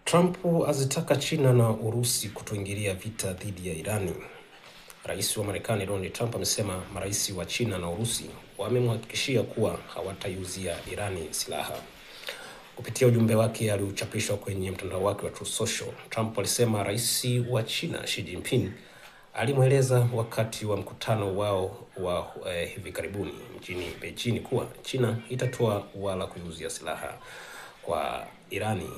Trump azitaka China na Urusi kutoingilia vita dhidi ya Irani. Rais wa Marekani Donald Trump amesema marais wa China na Urusi wamemhakikishia kuwa hawataiuzia Irani silaha. Kupitia ujumbe wake aliochapishwa kwenye mtandao wake wa Truth Social, Trump alisema rais wa China Xi Jinping alimweleza wakati wa mkutano wao wa hivi karibuni mjini Beijing kuwa China itatoa wala kuiuzia silaha kwa Irani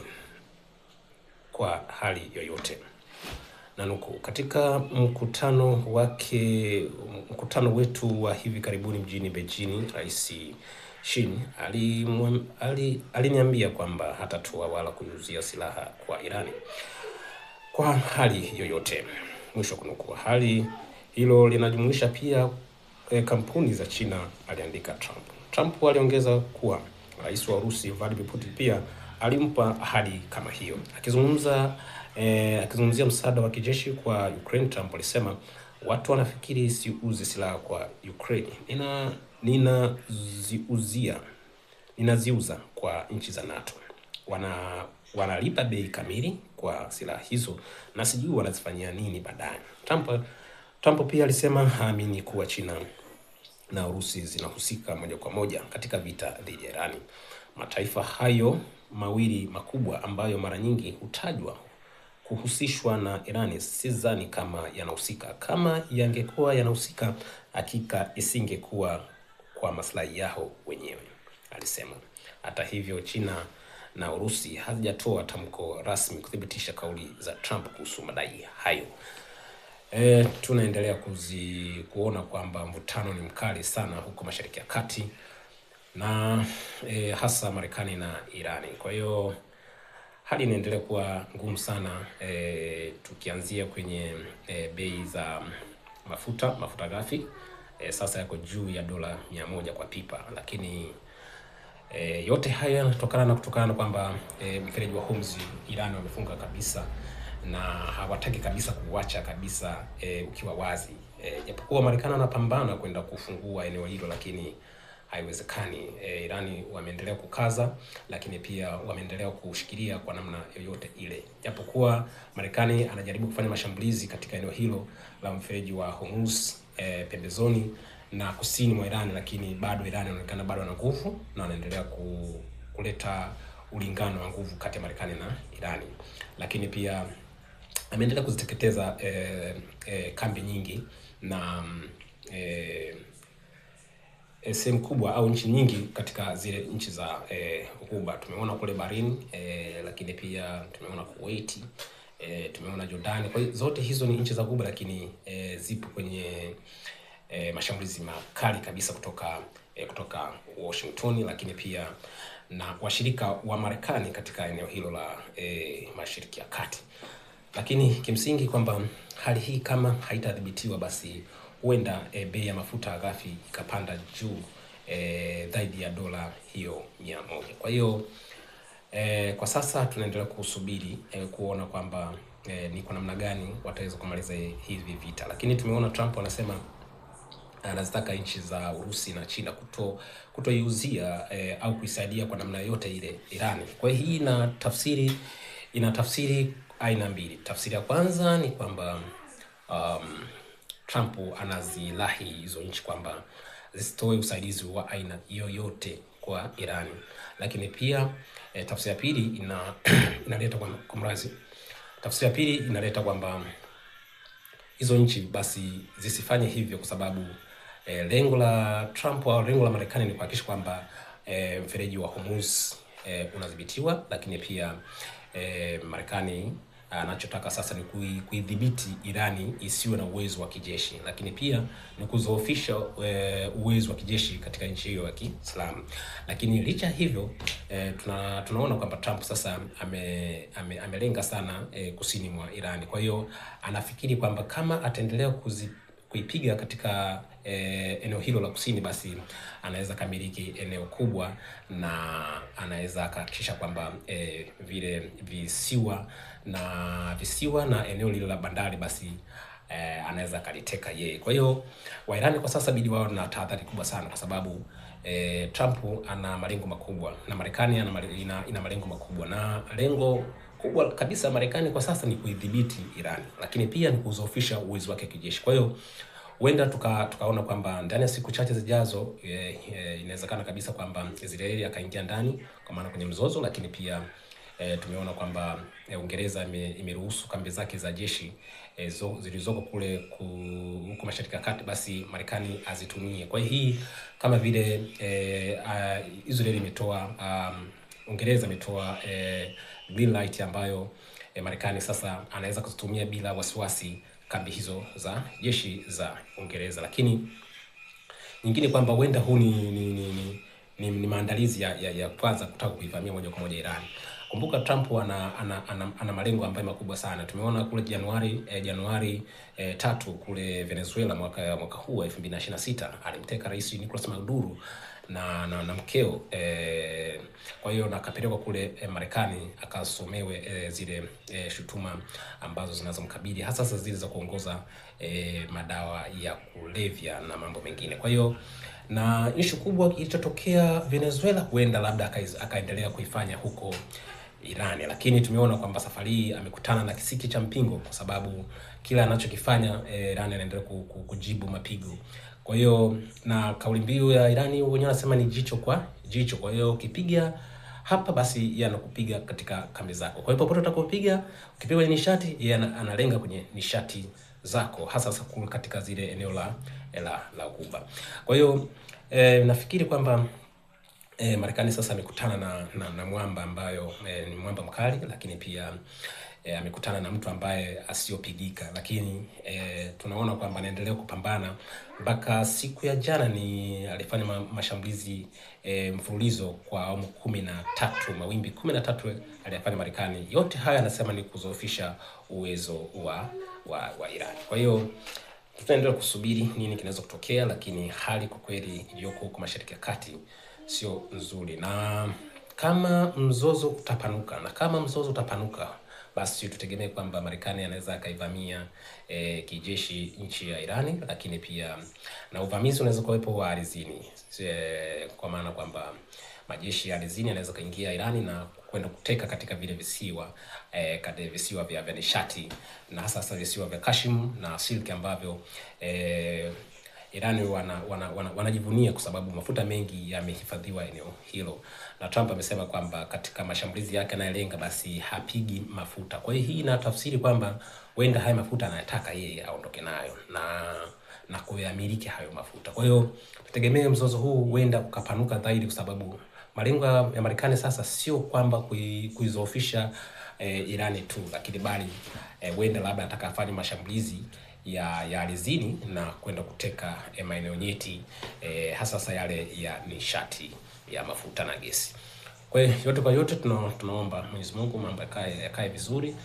kwa hali yoyote. Na nuku, katika mkutano wetu wa hivi karibuni mjini Beijing, Rais Xi aliniambia kwamba hatatoa wala kuiuzia silaha kwa Irani kwa hali yoyote. Mwisho kunuku. Hali hilo linajumuisha pia kampuni za China, aliandika Trump. Trump aliongeza kuwa rais wa Urusi Vladimir Putin pia alimpa ahadi kama hiyo. Akizungumzia msaada wa kijeshi kwa Ukraine, Trump alisema watu wanafikiri siuzi silaha kwa Ukraine. Ninaziuza kwa nchi za NATO. Wanalipa bei kamili kwa silaha hizo na sijui wanazifanyia nini baadaye. Trump pia alisema haamini kuwa China na Urusi zinahusika moja kwa moja katika vita dhidi ya Irani. Mataifa hayo mawili makubwa ambayo mara nyingi hutajwa kuhusishwa na Irani, sidhani kama yanahusika. Kama yangekuwa yanahusika, hakika isingekuwa kwa maslahi yao wenyewe, alisema. Hata hivyo, China na Urusi hazijatoa tamko rasmi kuthibitisha kauli za Trump kuhusu madai hayo. Tunaendelea kuona kwamba mvutano ni mkali sana huko Mashariki ya Kati na hasa Marekani na Irani. Kwa hiyo hali inaendelea kuwa ngumu sana, tukianzia kwenye bei za mafuta ghafi. Sasa yako juu ya dola 100 kwa pipa, lakini yote haya yanatokana na kwamba mfereji wa Hormuz Irani wamefunga kabisa na hawataki kabisa kuacha kabisa ukiwa wazi. Japokuwa Marekani wanapambana kwenda kufungua eneo hilo, lakini haiwezekani. Irani wameendelea kukaza, lakini pia wameendelea kushikilia kwa namna yoyote ile. Japokuwa Marekani anajaribu kufanya mashambulizi katika eneo hilo la mfereji wa Hormuz pembezoni na kusini mwa Irani, lakini bado Irani inaonekana bado ana nguvu na anaendelea kuleta ulingano wa nguvu kati ya Marekani na Irani. Lakini pia ameendelea kuziteketeza kambi nyingi na sehemu kubwa au nchi nyingi katika zile nchi za Ghuba. Tumeona kule Bahrain, lakini pia tumeona Kuwait, tumeona Jordan. Kwa hiyo zote hizo ni nchi za Ghuba, lakini zipo kwenye mashambulizi makali kabisa kutoka Washington, lakini pia na washirika wa Marekani katika eneo hilo la Mashariki ya Kati. Lakini kimsingi kwamba hali hii kama haitadhibitiwa, basi huenda bei ya mafuta ghafi ikapanda juu zaidi ya dola hiyo 100. Kwa hiyo kwa sasa tunaendelea kusubiri kuona kwamba ni kwa namna gani wataweza kumaliza hivi vita. Lakini tumeona Trump anasema anazitaka nchi za Urusi na China kutoiuzia au kuisaidia kwa namna yote ile Irani. Kwa hiyo hii ina tafsiri aina mbili. Tafsiri ya kwanza ni kwamba Trump anazilahi hizo nchi kwamba zisitoe usaidizi wa aina yoyote kwa Irani. Lakini pia tafsiri ya pili inaleta kwamba hizo nchi basi zisifanye hivyo, kwa sababu lengo la Trump au lengo la Marekani ni kuhakikisha kwamba mfereji wa Hormuz unadhibitiwa. Lakini pia Marekani anachotaka sasa ni kuidhibiti Irani isiwe na uwezo wa kijeshi, lakini pia ni kuzoofisha uwezo wa kijeshi katika nchi hiyo ya Kiislamu. Lakini licha hivyo tunaona kwamba Trump sasa amelenga sana kusini mwa Irani. Kwa hiyo anafikiri kwamba kama ataendelea kuipiga katika eneo hilo la kusini, basi anaweza kamiliki eneo kubwa na anaweza akahakikisha kwamba vile visiwa na eneo lile la bandari basi anaweza kaliteka yeye. Kwa hiyo Wairani kwa sasa bidi wao na tahadhari kubwa sana, kwa sababu Trump ana malengo makubwa na Marekani ina malengo makubwa, na lengo kubwa kabisa Marekani kwa sasa ni kuidhibiti Iran, lakini pia ni kuzoofisha uwezo wake kijeshi. Kwa hiyo huenda tukaona kwamba ndani ya siku chache zijazo inawezekana kabisa kwamba Israeli akaingia ndani kwa maana kwenye mzozo, lakini pia tumeona kwamba Uingereza imeruhusu kambi zake za jeshi zilizoko kule huko Mashariki ya Kati, basi Marekani azitumie. Kwa hii kama vile Israeli imetoa Uingereza imetoa green light ambayo Marekani sasa anaweza kuzitumia bila wasiwasi kambi hizo za jeshi za Uingereza. Lakini nyingine kwamba huenda huu ni maandalizi ya kwanza kutaka kuivamia moja kwa moja Iran. Kumbuka Trump ana malengo ambayo makubwa sana. Tumeona kule Januari 3 kule Venezuela mwaka huu 2026 alimteka Rais Nicolas Maduro na mkeo, kwa hiyo nakapelekwa kule Marekani akasomewe zile shutuma ambazo zinazomkabili hasa zile za kuongoza madawa ya kulevya na mambo mengine. Kwa hiyo na issue kubwa ilitokea Venezuela, huenda labda akaendelea kuifanya huko Irani, lakini tumeona kwamba safari hii amekutana na kisiki cha mpingo, kwa sababu kila anachokifanya Irani anaendelea kujibu mapigo. Kwa hiyo na kauli mbiu ya Irani wenyewe wanasema ni jicho kwa jicho. Kwa hiyo ukipiga hapa basi yanakupiga katika kambi zako. Kwa hiyo popote utakapopiga, ukipiga kwenye nishati, yeye analenga kwenye nishati zako, hasa katika zile eneo la Ghuba. Kwa hiyo nafikiri kwamba Marekani sasa amekutana na mwamba ambayo ni mwamba mkali, lakini pia amekutana na mtu ambaye asiyopigika, lakini tunaona kwamba anaendelea kupambana. Mpaka siku ya jana alifanya mashambulizi mfululizo kwa awamu 13, mawimbi 13 aliyafanya Marekani. Yote haya anasema ni kuzoofisha uwezo wa Iran. Kwa hiyo tutaendelea kusubiri nini kinaweza kutokea, lakini hali kwa kweli iliyoko huko Mashariki ya Kati sio nzuri, na kama mzozo utapanuka basi tutegemee kwamba Marekani anaweza akaivamia kijeshi nchi ya Irani, lakini pia na uvamizi unaweza kuwepo wa ardhini, kwa maana kwamba majeshi ya ardhini yanaweza kaingia Irani na kwenda kuteka katika vile visiwa vya nishati, na hasa visiwa vya Kashim na Silk ambavyo Irani wanajivunia kwa sababu mafuta mengi yamehifadhiwa eneo hilo, na Trump amesema kwamba katika mashambulizi yake anayelenga basi hapigi mafuta. Kwa hiyo hii inatafsiri kwamba huenda haya mafuta anayataka yeye aondoke nayo na kuyamiliki hayo mafuta. Kwa hiyo tutegemee mzozo huu huenda ukapanuka zaidi, kwa sababu malengo ya Marekani sasa sio kwamba kuizoofisha Irani tu, lakini bali huenda labda atakafanya mashambulizi ya ardhini na kwenda kuteka maeneo nyeti, hasa yale ya nishati ya mafuta na gesi. Kwa hiyo yote kwa yote tunaomba Mwenyezi Mungu mambo yakae vizuri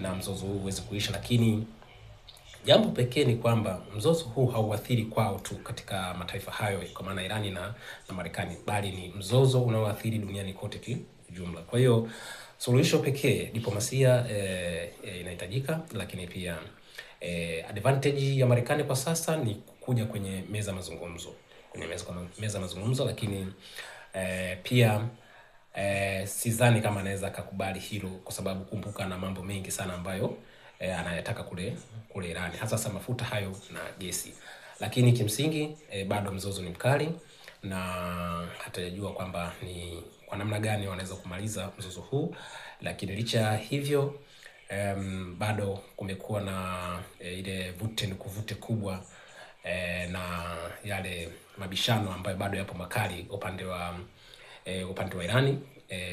na mzozo huu uweze kuisha, lakini jambo pekee ni kwamba mzozo huu hauathiri kwao tu katika mataifa hayo kwa maana Irani na Marekani, bali ni mzozo unaoathiri duniani kote kijumla. Kwa hiyo suluhisho pekee, diplomasia inahitajika, lakini pia advantage ya Marekani kwa sasa ni kuja kwenye meza mazungumzo, lakini pia sidhani kama anaweza kukubali hilo, kwa sababu kumbuka na mambo mengi sana ambayo anayataka kule Irani, hasa mafuta hayo na gesi. Lakini kimsingi bado mzozo ni mkali na hatajua kwamba ni kwa namna gani wanaweza kumaliza mzozo huu. Lakini licha hivyo bado kumekuwa na ile kuvute kubwa na yale mabishano ambayo bado yapo makali upande wa Irani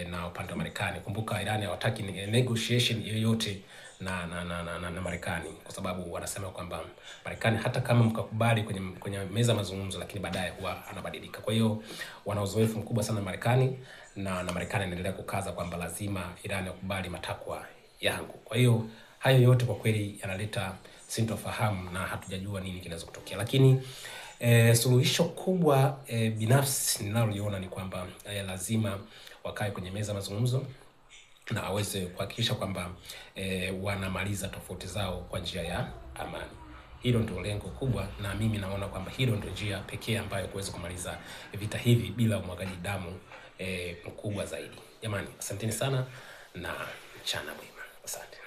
na upande wa Marekani. Kumbuka Irani hawataki negotiation yoyote na Marekani, kwa sababu wanasema kwamba Marekani hata kama mkakubali kwenye meza mazungumzo, lakini baadaye huwa anabadilika. Kwa hiyo wana uzoefu mkubwa sana Marekani, na Marekani inaendelea kukaza kwamba lazima Irani akubali matakwa yangu. Kwa hiyo hayo yote kwa kweli yanaleta sintofahamu na hatujajua nini kinaweza kutokea, lakini suluhisho kubwa binafsi ninaloliona ni kwamba lazima wakae kwenye meza mazungumzo na aweze kuhakikisha kwamba wanamaliza tofauti zao kwa njia ya amani. Hilo ndio lengo kubwa, na mimi naona kwamba hilo ndio njia pekee ambayo kuweza kumaliza vita hivi bila umwagaji damu mkubwa zaidi. Jamani, asanteni sana na mchana mwema. Asante.